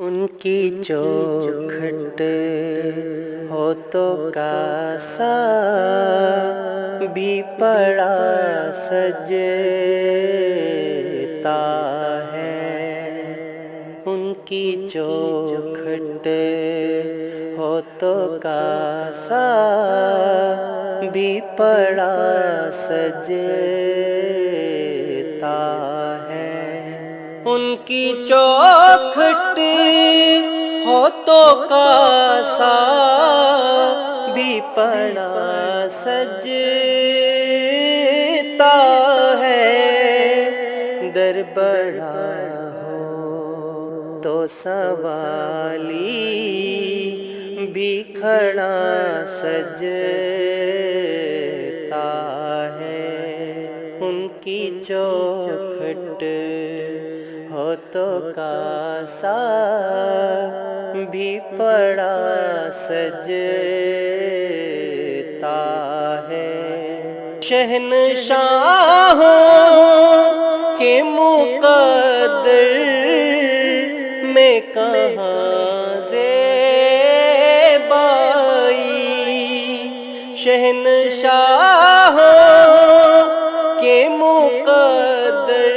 ان کی چوکھٹ ہو تو کاسا بھی پڑا سجتا ہے، ان کی چوکھٹ ہو تو کاسا بھی پڑا سجتا ہے، ان کی چوکھٹ ہو تو کاسا بھی پڑا سجتا ہے، در بڑا ہو تو سوالی بھی کھڑا سجتا ہے، ان کی چوکھٹ ہو تو کاسا بھی پڑا سجتا ہے، شہنشاہوں کے مقدر میں کہاں زیبائی، شہنشاہوں کے مقدر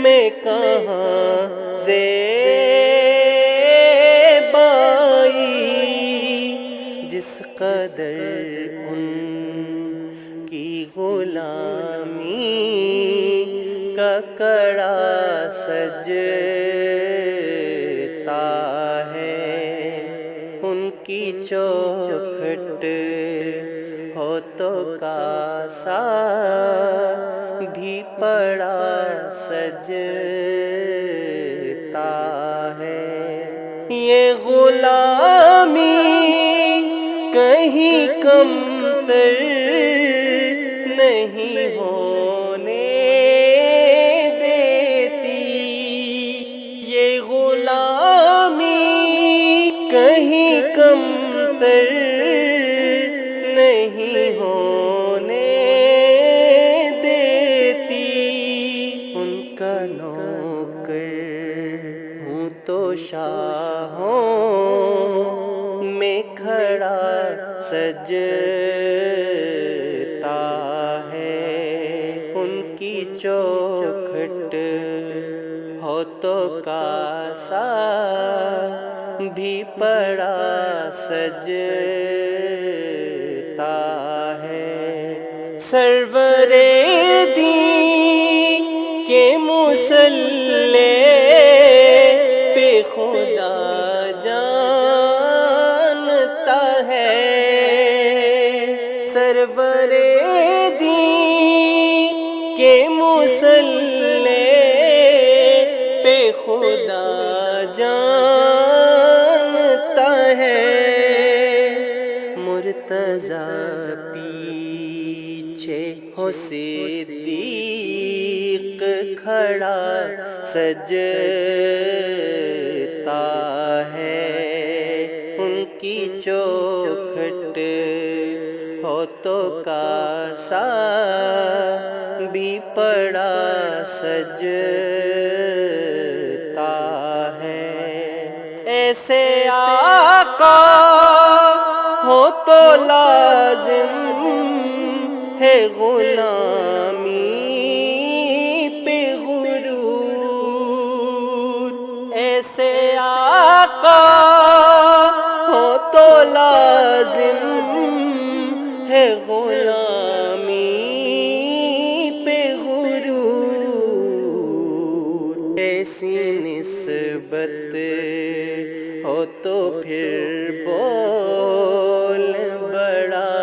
میں کہاں زیبائی، جس قدر ان کی غلامی کا کڑا سجتا ہے، ان کی چوکھٹ ہو تو کاسا بھی پڑا سجتا ہے، یہ غلامی کہیں کمتر نہیں ہونے دیتی، یہ غلامی کہیں کمتر نہیں ہونے دیتی، ان کا نوکر ہوں تو شاہوں میں کھڑا سجتا ہے، ان کی چوکھٹ ہو تو کاسا بھی پڑا سجتا ہے، سرور دین کے مصلی پہ خدا جانتا ہے، سرور دین کے مصلی پہ خدا جانتا ہے، مرتضیٰ پیچھے ہو صدیق کھڑا سجتا ہے، ان کی چوکھٹ ہو تو کاسا بھی پڑا سجتا ہے، ایسے آقا ہو تو لازم ہے غلامی پہ غرور، ایسے آقا ہو تو لازم ہے غلامی پہ غرور، ایسی نسبت ہو تو پھر بول بڑا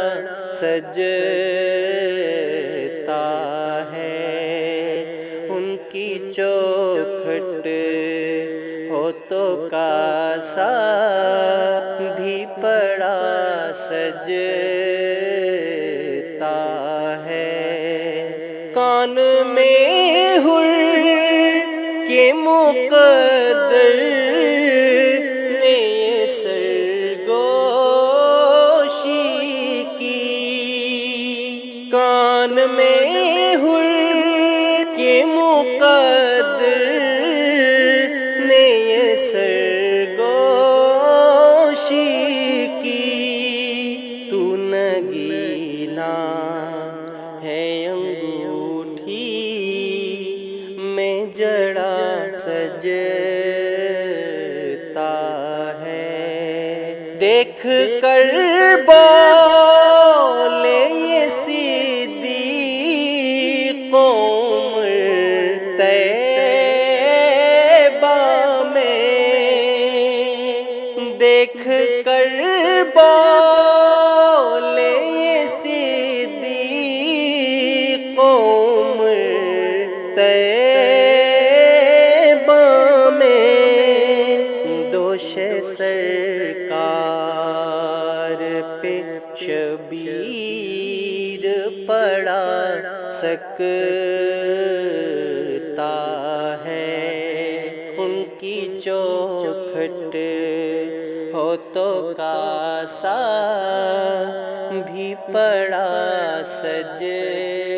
سجتا ہے، ان کی چوکھٹ ہو تو کاسا بھی پڑا سجتا ہے، کان میں حر کے مقدر نے یہ سرگوشی کی، کان میں حر کے مقدر نے یہ دیکھ کر بولے یہ صدیق قوم طیبہ میں، دیکھ کر بولے یہ صدیق قوم طیبہ میں، دوش سرکار پہ شبیر پڑا سکتا ہے، ان کی چوکھٹ ہو تو کاسا بھی پڑا سجتا